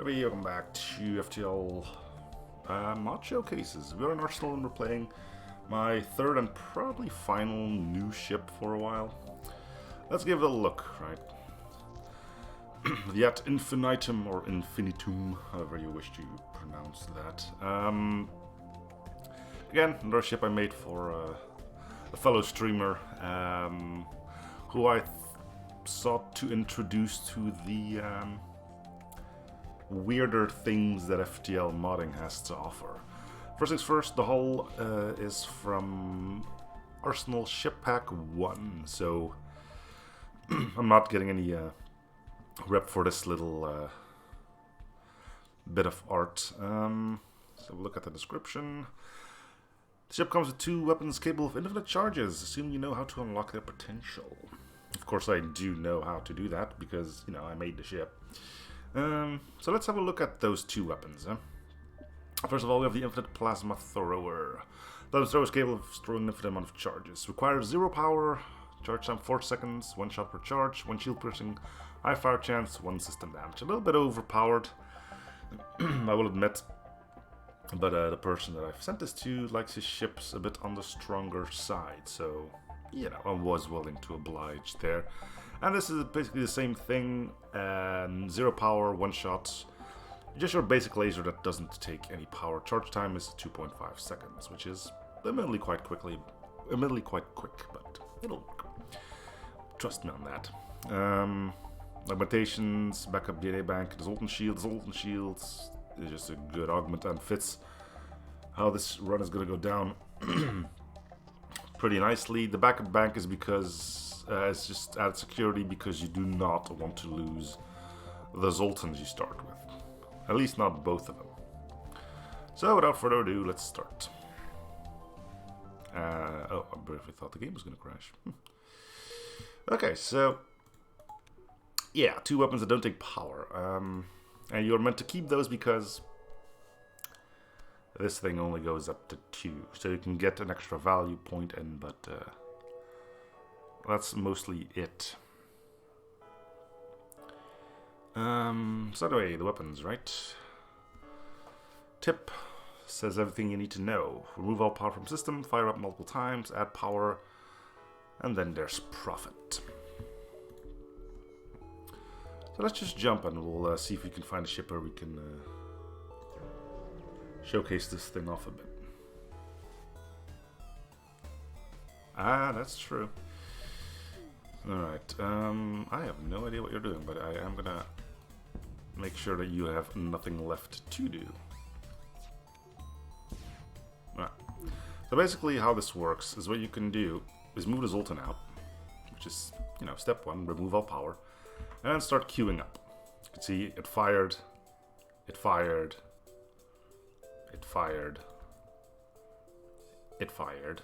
Hey, welcome back to FTL mod showcases. We're in Arsenal and we're playing my third and probably final new ship for a while. Let's give it a look, right? The Infinitum or Infinitum, however you wish to pronounce that. Again, another ship I made for a fellow streamer who I sought to introduce to the weirder things that FTL modding has to offer. First things first, the hull is from Arsenal Ship Pack 1, so I'm not getting any rep for this little bit of art. So look at the description. The ship comes with 2 weapons capable of infinite charges, assuming you know how to unlock their potential. Of course I do know how to do that, because, you know, I made the ship. So let's have a look at those 2 weapons. First of all, we have the Infinite Plasma Thrower. The thrower is capable of throwing an infinite amount of charges. Requires 0 power, charge time 4 seconds, 1 shot per charge, 1 shield piercing, high fire chance, 1 system damage. A little bit overpowered, I will admit. But the person that I've sent this to likes his ships a bit on the stronger side, so, you know, I was willing to oblige there. And this is basically the same thing, 0 power, 1 shot, just your basic laser that doesn't take any power. Charge time is 2.5 seconds, which is admittedly quite quick, but it'll work. Trust me on that. Augmentations, backup DNA bank, the Zoltan Shield. Zoltan Shields is just a good augment and fits how this run is going to go down pretty nicely. The backup bank is because it's just added security because you do not want to lose the Zoltans you start with. At least not both of them. So without further ado, let's start. Oh, I briefly thought the game was going to crash. Okay, so yeah, 2 weapons that don't take power. And you're meant to keep those because this thing only goes up to 2. So you can get an extra value point in, but that's mostly it. So anyway, the weapons, right? Tip says everything you need to know. Remove all power from system, fire up multiple times, add power, and then there's profit. So let's just jump and we'll see if we can find a ship where we can showcase this thing off a bit. Ah, that's true. Alright, I have no idea what you're doing, but I am gonna make sure that you have nothing left to do. Alright. So basically how this works is what you can do is move the Zoltan out, which is, you know, step 1, remove all power, and then start queuing up. You can see it fired, it fired, it fired, it fired,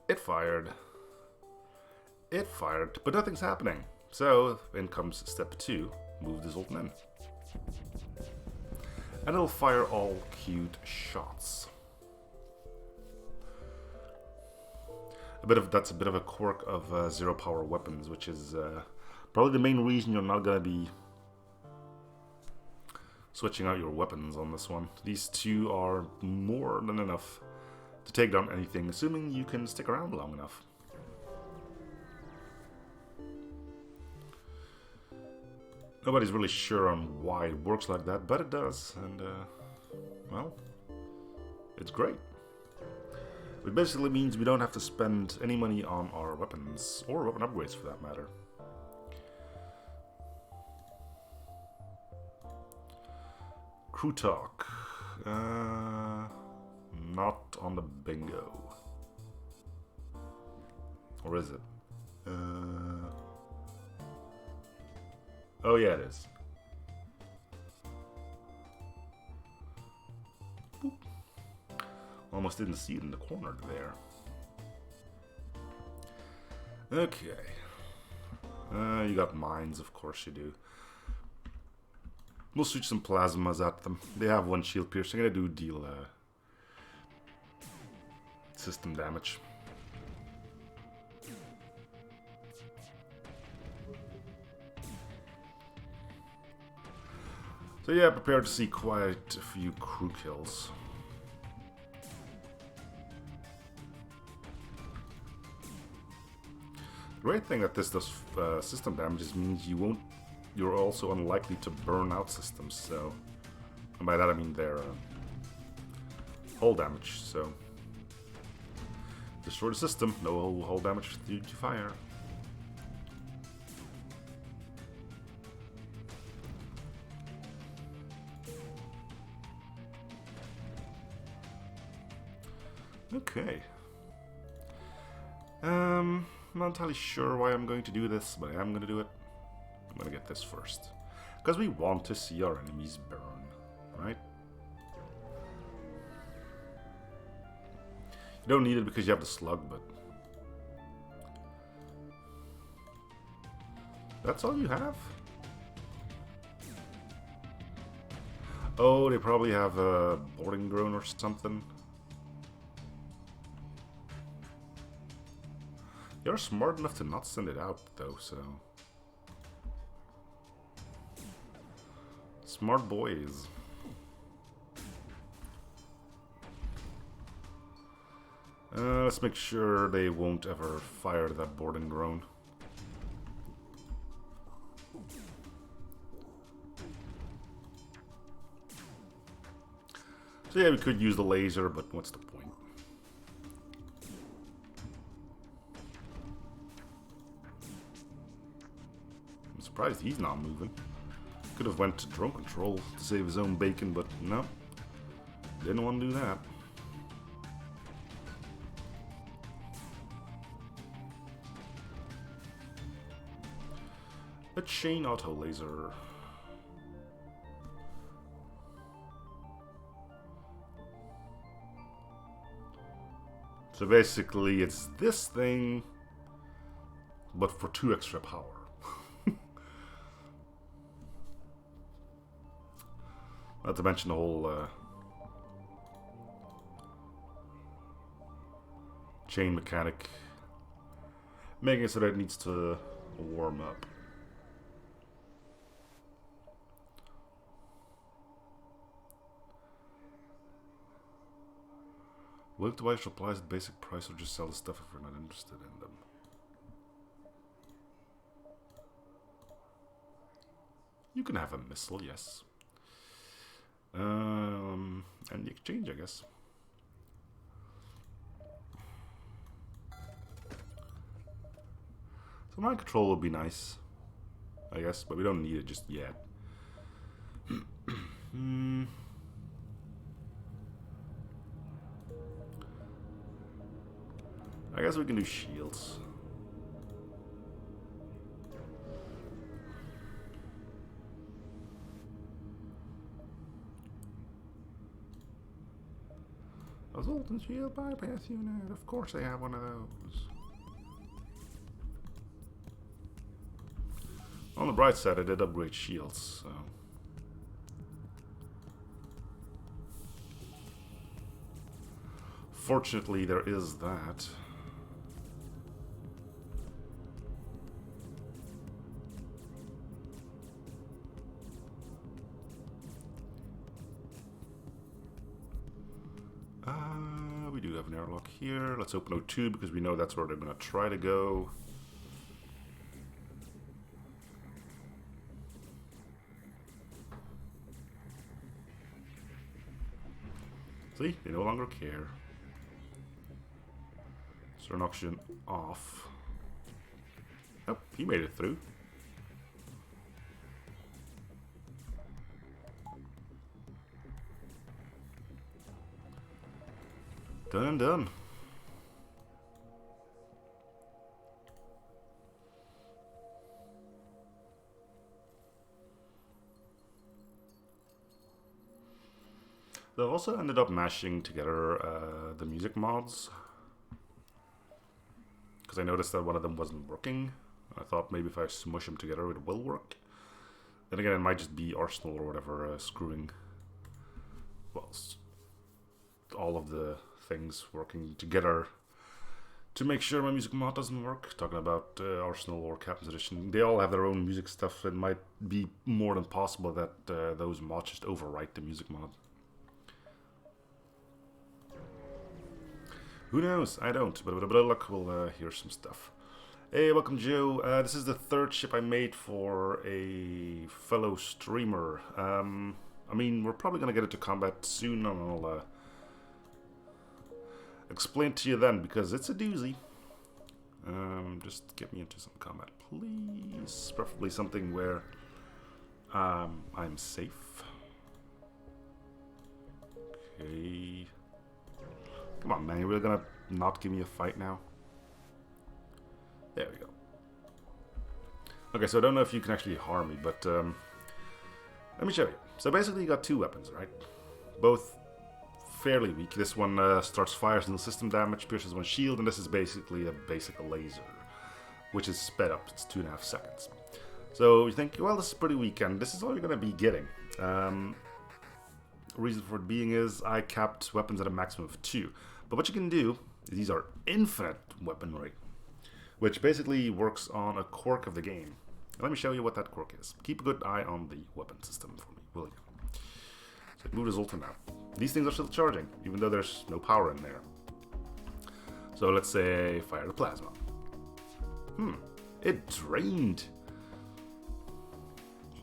it fired, it fired, but nothing's happening. So in comes step 2, move the Zoltan in. And it'll fire all queued shots. That's a bit of a quirk of 0 power weapons, which is probably the main reason you're not going to be switching out your weapons on this one. These 2 are more than enough to take down anything, assuming you can stick around long enough. Nobody's really sure on why it works like that, but it does, and, well, it's great. It basically means we don't have to spend any money on our weapons, or weapon upgrades for that matter. Crew talk. Not on the bingo. Or is it? Oh yeah, it is. Boop. Almost didn't see it in the corner there. Okay. You got mines, of course you do. We'll shoot some plasmas at them. They have 1 shield piercing and they do deal system damage. So yeah, prepare to see quite a few crew kills. The great thing that this does system damages means you're also unlikely to burn out systems, so... And by that I mean their hull damage, so... Destroy the system, no hull damage due to fire. Okay. I'm not entirely sure why I'm going to do this, but I am going to do it. I'm going to get this first. Because we want to see our enemies burn, right? You don't need it because you have the slug, but... That's all you have? Oh, they probably have a boarding drone or something. You're smart enough to not send it out, though, so... Smart boys. Let's make sure they won't ever fire that boarding drone. So yeah, we could use the laser, but what's the point? I'm surprised he's not moving. Could have went to drone control to save his own bacon, but no. Didn't want to do that. A chain auto laser. So basically it's this thing, but for 2 extra power. Not to mention the whole chain mechanic, making it so that it needs to warm up. Will to buy supplies at basic price or just sell the stuff if we're not interested in them? You can have a missile, yes. And the exchange, I guess. So mind control would be nice, I guess, but we don't need it just yet. I guess we can do shields. Assault and shield bypass unit. Of course I have one of those. On the bright side, I did upgrade shields, so... Fortunately, there is that. We do have an airlock here. Let's open O2 because we know that's where they're going to try to go. See? They no longer care. Stern oxygen off. Oh, he made it through. Done and done. They also ended up mashing together the music mods. Because I noticed that one of them wasn't working. I thought maybe if I smush them together it will work. Then again, it might just be Arsenal or whatever screwing, well, all of the things working together to make sure my music mod doesn't work. Talking about Arsenal or Captain's Edition, they all have their own music stuff. It might be more than possible that those mods just overwrite the music mod. Who knows? I don't, but with a bit of luck we'll hear some stuff. Hey, welcome Joe. This is the third ship I made for a fellow streamer. I mean, we're probably gonna get into combat soon, and I'll explain to you then, because it's a doozy. Just get me into some combat, please. Preferably something where I'm safe. Okay. Come on, man, you're really gonna not give me a fight now? There we go. Okay, so I don't know if you can actually harm me, but let me show you. So basically you got two weapons, right? Both fairly weak. This one starts fires and system damage, pierces one shield, and this is basically a basic laser, which is sped up. It's 2.5 seconds. So you think, well, this is pretty weak, and this is all you're going to be getting. Reason for it being is I capped weapons at a maximum of 2. But what you can do is these are infinite weaponry, which basically works on a quirk of the game. Let me show you what that quirk is. Keep a good eye on the weapon system for me, will you? So move this ultra now. These things are still charging, even though there's no power in there. So let's say fire the plasma. It drained.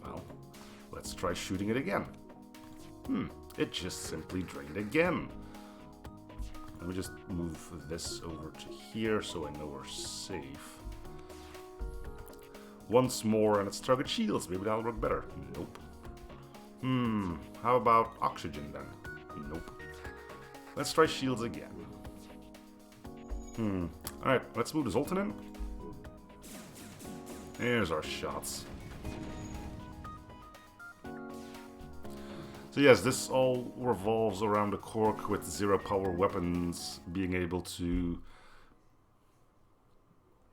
Well, let's try shooting it again. It just simply drained again. Let me just move this over to here so I know we're safe. Once more, and it's target shields. Maybe that'll work better. Nope. How about oxygen then? Nope. Let's try shields again. Alright, let's move the Zoltan in. There's our shots. So yes, this all revolves around a quirk with 0 power weapons being able to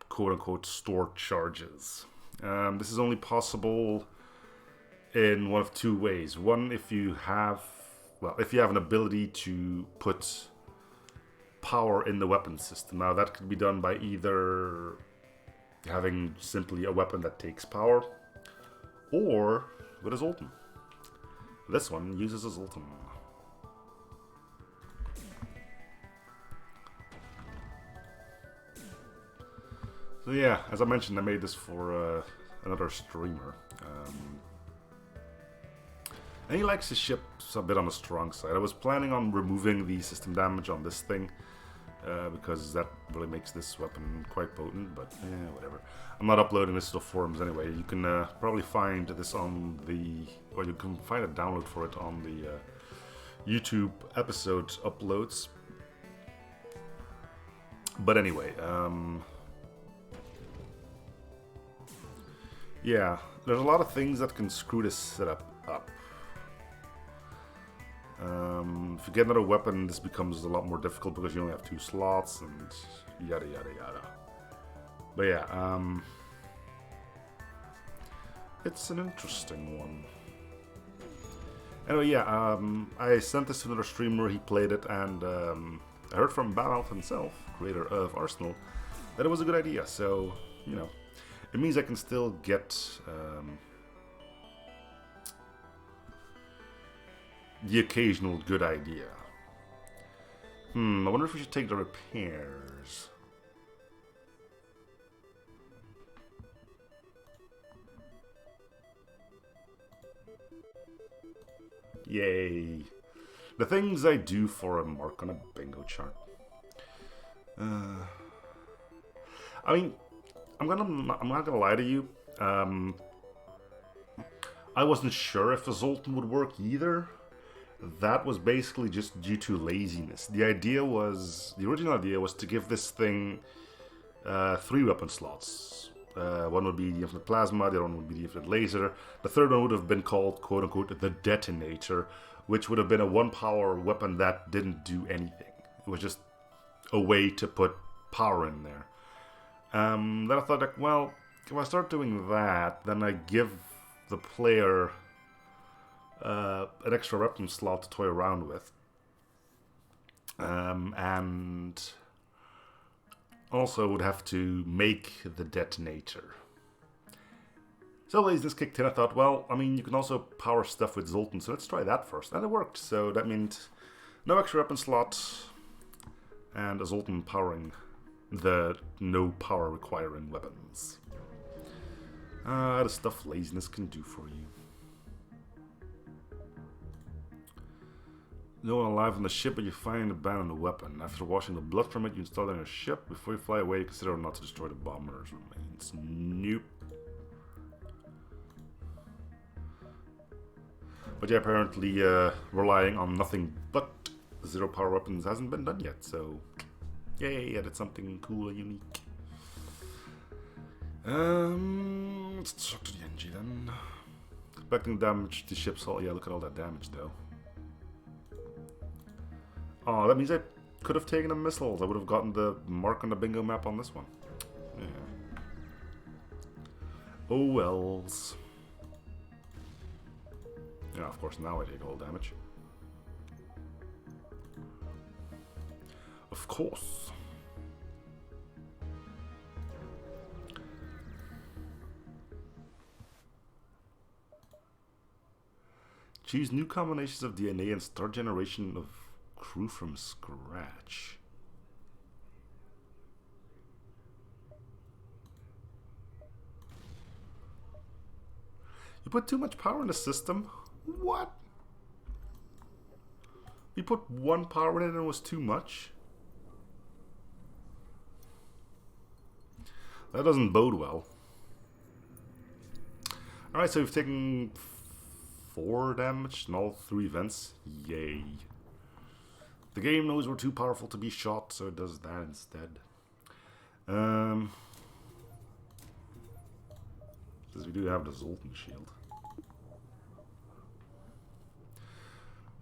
quote-unquote store charges. This is only possible in one of 2 ways. One, if you have an ability to put power in the weapon system. Now that could be done by either having simply a weapon that takes power, or with a Zoltan. This one uses a Zoltan. So yeah, as I mentioned, I made this for another streamer. And he likes his ships a bit on the strong side. I was planning on removing the system damage on this thing, because that really makes this weapon quite potent, but whatever. I'm not uploading this to the forums anyway. You can probably find this on the... or you can find a download for it on the YouTube episode uploads. But anyway, yeah, there's a lot of things that can screw this setup up. If you get another weapon, this becomes a lot more difficult because you only have 2 slots and yada yada yada. But yeah, it's an interesting one. Anyway, yeah, I sent this to another streamer, he played it, and I heard from Balalt himself, creator of Arsenal, that it was a good idea. So, you know, it means I can still get the occasional good idea. I wonder if we should take the repairs. Yay. The things I do for a mark on a bingo chart. I mean, I'm not gonna lie to you. I wasn't sure if a Zoltan would work either. That was basically just due to laziness. The original idea was to give this thing 3 weapon slots. One would be the Infinite Plasma, the other one would be the Infinite Laser. The third one would have been called, quote-unquote, the Detonator, which would have been a 1-power weapon that didn't do anything. It was just a way to put power in there. Then I thought, like, well, if I start doing that, then I give the player an extra weapon slot to toy around with. And Also would have to make the detonator. So laziness kicked in. I thought, well, I mean, you can also power stuff with Zoltan, so let's try that first. And it worked, so that meant no extra weapon slot, and a Zoltan powering the no power requiring weapons. The stuff laziness can do for you. No one alive on the ship, but you find an abandoned weapon. After washing the blood from it, you install it on your ship. Before you fly away, consider not to destroy the bomber's remains. Nope. But yeah, apparently relying on nothing but zero power weapons hasn't been done yet, so yay, added something cool and unique. Let's talk to the NG then. Expecting damage to ship's hull. Yeah, look at all that damage though. Oh, that means I could have taken the missiles. I would have gotten the mark on the bingo map on this one. Yeah. Oh wells. Yeah, of course, now I take all damage. Of course. Choose new combinations of DNA and start generation of crew from scratch. You put too much power in the system? What? You put one power in it and it was too much? That doesn't bode well. Alright, so we've taken 4 damage in all 3 events. Yay. The game knows we're too powerful to be shot, so it does that instead. Because we do have the Zoltan shield.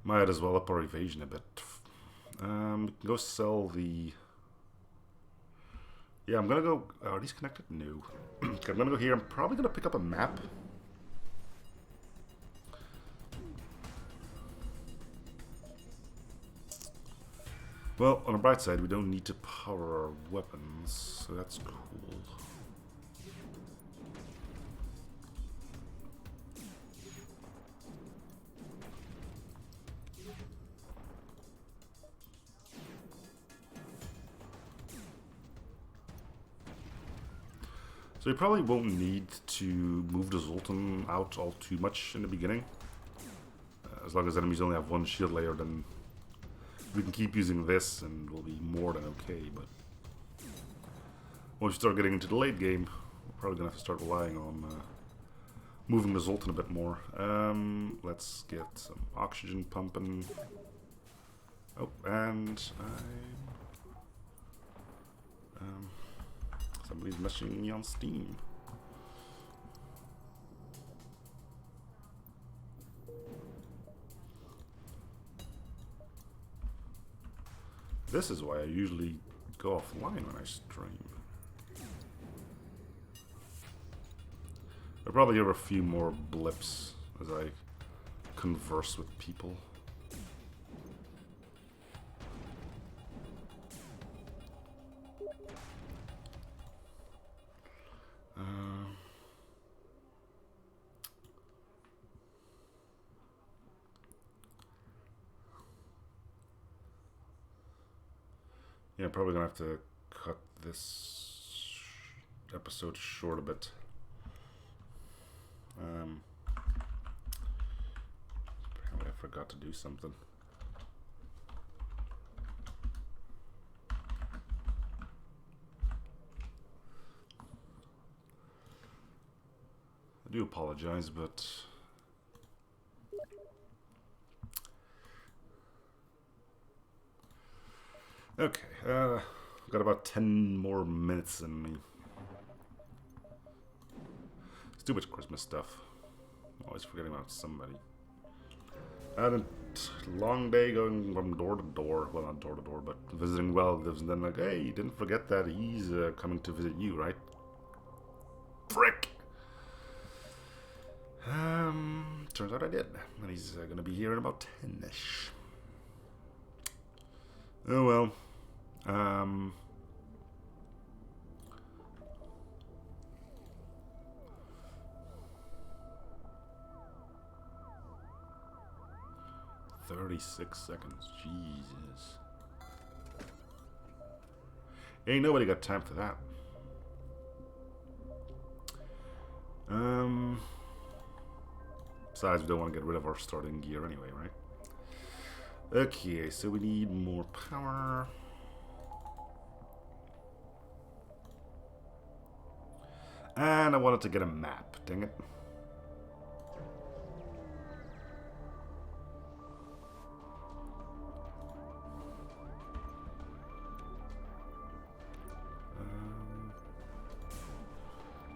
Might as well up our evasion a bit. We can go sell the... Yeah, I'm gonna go... Are these connected? No. Okay, I'm gonna go here. I'm probably gonna pick up a map. Well, on the bright side, we don't need to power our weapons, so that's cool. So you probably won't need to move the Zoltan out all too much in the beginning. As long as enemies only have 1 shield layer, then we can keep using this and we'll be more than okay. But once you start getting into the late game, we're probably going to have to start relying on moving the Zoltan a bit more. Let's get some oxygen pumping. Oh, and somebody's messaging me on Steam. This is why I usually go offline when I stream. I'll probably have a few more blips as I converse with people. Yeah, I'm probably gonna have to cut this episode short a bit. Apparently I forgot to do something. I do apologize, but okay, got about 10 more minutes in me. It's too much Christmas stuff. Always forgetting about somebody. I had a long day going from door to door. Well, not door to door, but visiting relatives. And then like, hey, you didn't forget that he's coming to visit you, right? Frick! Turns out I did. And he's going to be here in about 10-ish. Oh well. 36 seconds. Jesus. Ain't nobody got time for that. Besides, we don't want to get rid of our starting gear anyway, right? Okay, so we need more power. And I wanted to get a map, dang it.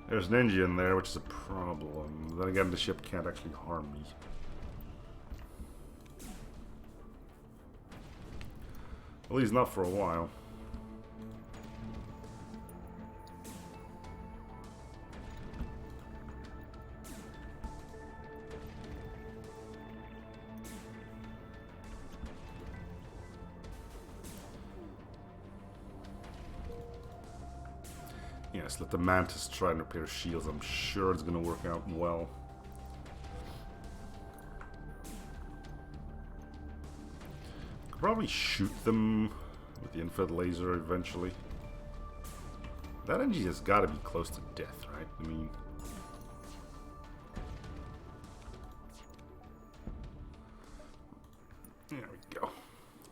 There's an engine there, which is a problem. Then again, the ship can't actually harm me. At least not for a while. Yes, let the Mantis try and repair shields. I'm sure it's going to work out well. Could probably shoot them with the infrared laser eventually. That engine has got to be close to death, right? I mean... There we go.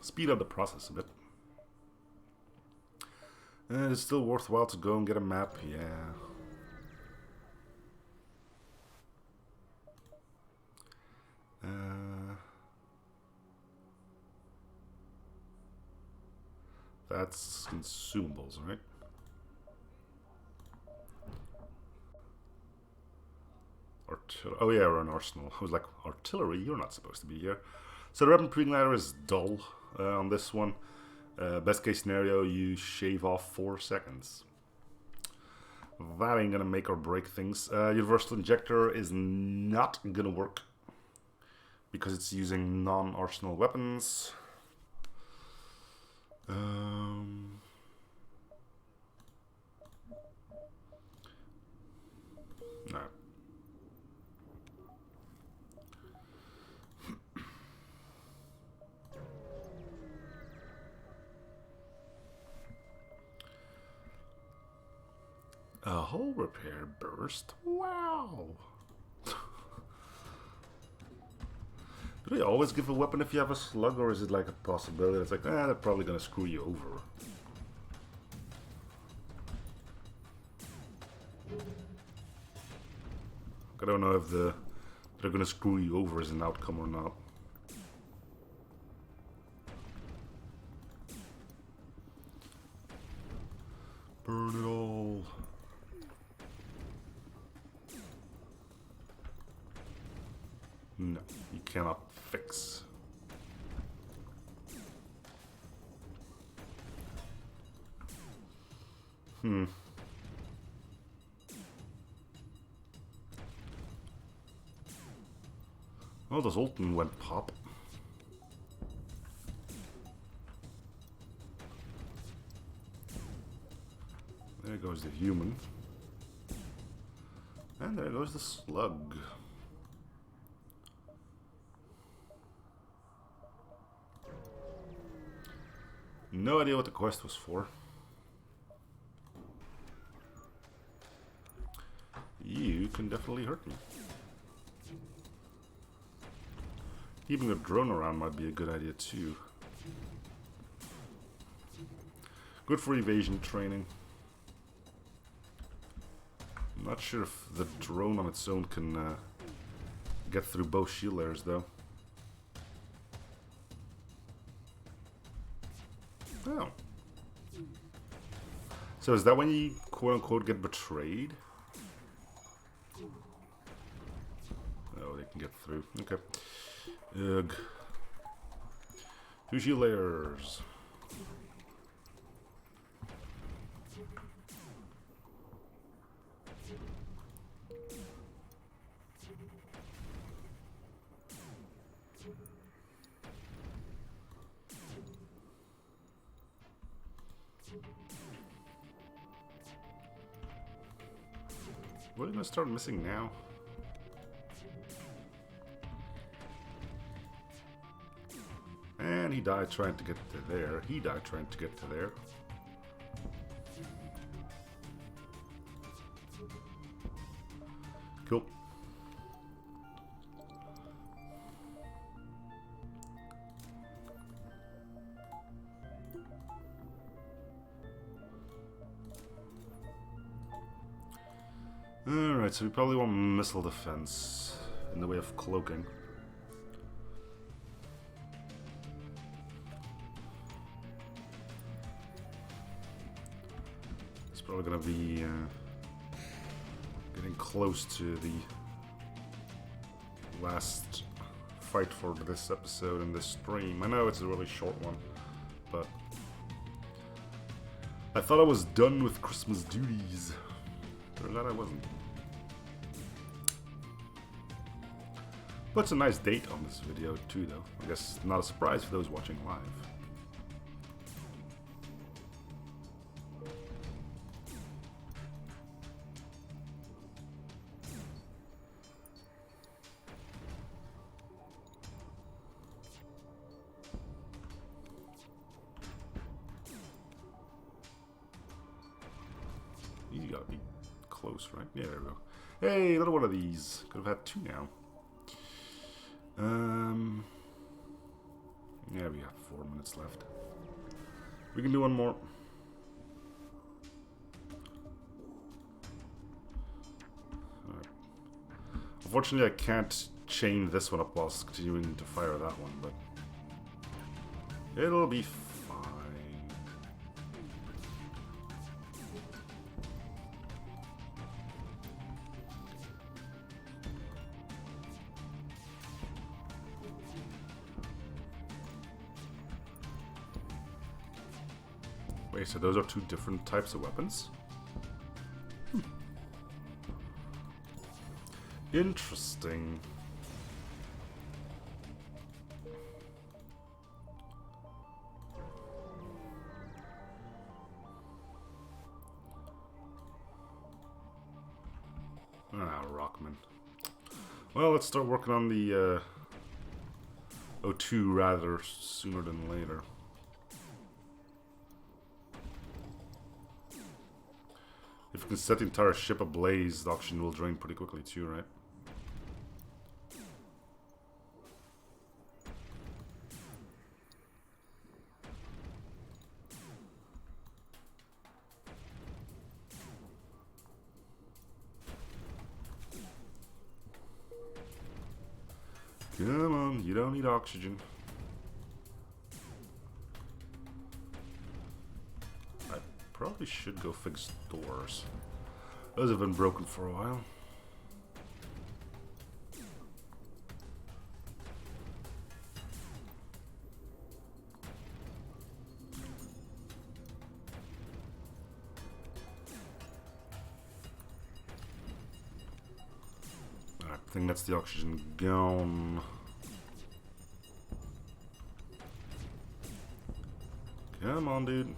Speed up the process a bit. And it's still worthwhile to go and get a map, yeah. That's consumables, right? Oh yeah, we're an arsenal. I was like, artillery? You're not supposed to be here. So the weapon proving ladder is dull on this one. Best case scenario, you shave off 4 seconds. That ain't gonna make or break things. Universal injector is not gonna work because it's using non-arsenal weapons. No. A hull repair burst? Wow! Do they always give a weapon if you have a slug, or is it like a possibility? It's like, they're probably gonna screw you over. I don't know if they're gonna screw you over as an outcome or not. Burn it all. No, you cannot fix. Oh, the Zoltan went pop. There goes the human. And there goes the slug. No idea what the quest was for. You can definitely hurt me. Keeping a drone around might be a good idea too. Good for evasion training. I'm not sure if the drone on its own can get through both shield layers though. Oh. So is that when you quote-unquote get betrayed? Oh, they can get through. Okay. Ugh. 2 shield layers. What are you gonna start missing now? And he died trying to get to there. He died trying to get to there. Cool. Alright, so we probably want missile defense in the way of cloaking. It's probably gonna be getting close to the last fight for this episode in this stream. I know it's a really short one, but I thought I was done with Christmas duties. Turns out I wasn't. But it's a nice date on this video too, though. I guess not a surprise for those watching live. You gotta be close, right? Yeah, there we go. Hey, another one of these. Could have had two now. Yeah, we got 4 minutes left. We can do one more. Alright. Unfortunately, I can't chain this one up whilst continuing to fire that one, but it'll be fine. Wait, so those are two different types of weapons? Interesting. Ah, Rockman. Well, let's start working on the O2 rather sooner than later. If you can set the entire ship ablaze, the oxygen will drain pretty quickly too, right? Come on, you don't need oxygen. Probably should go fix doors. Those have been broken for a while. I think that's the oxygen gone. Come on, dude.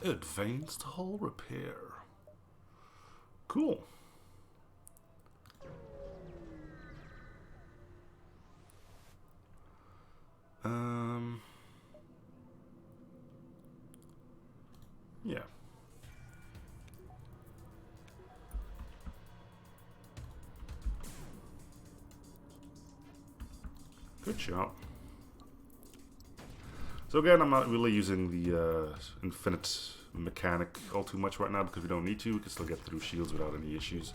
Advanced hull repair. Cool. Yeah. Good job. So again, I'm not really using the infinite mechanic all too much right now because we don't need to. We can still get through shields without any issues.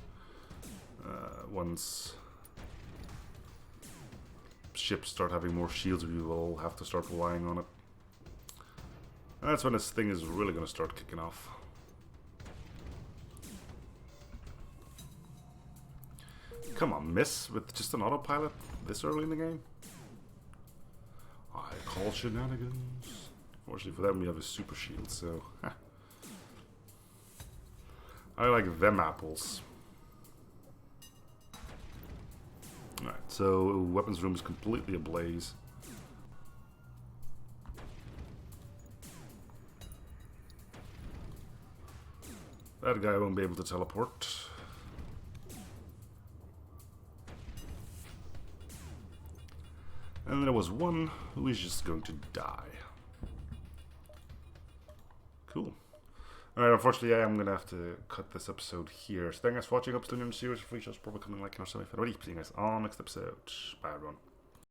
Once ships start having more shields, we will have to start relying on it. And that's when this thing is really going to start kicking off. Come on, miss with just an autopilot this early in the game? I call shenanigans. Fortunately for them, we have a super shield, so I like them apples. Alright, so weapons room is completely ablaze. That guy won't be able to teleport. And there was one who is just going to die. Cool. Alright, unfortunately I am going to have to cut this episode here. So thanks for watching. Hope to see you in the series. Free shows probably coming like, see you guys on next episode. Bye everyone.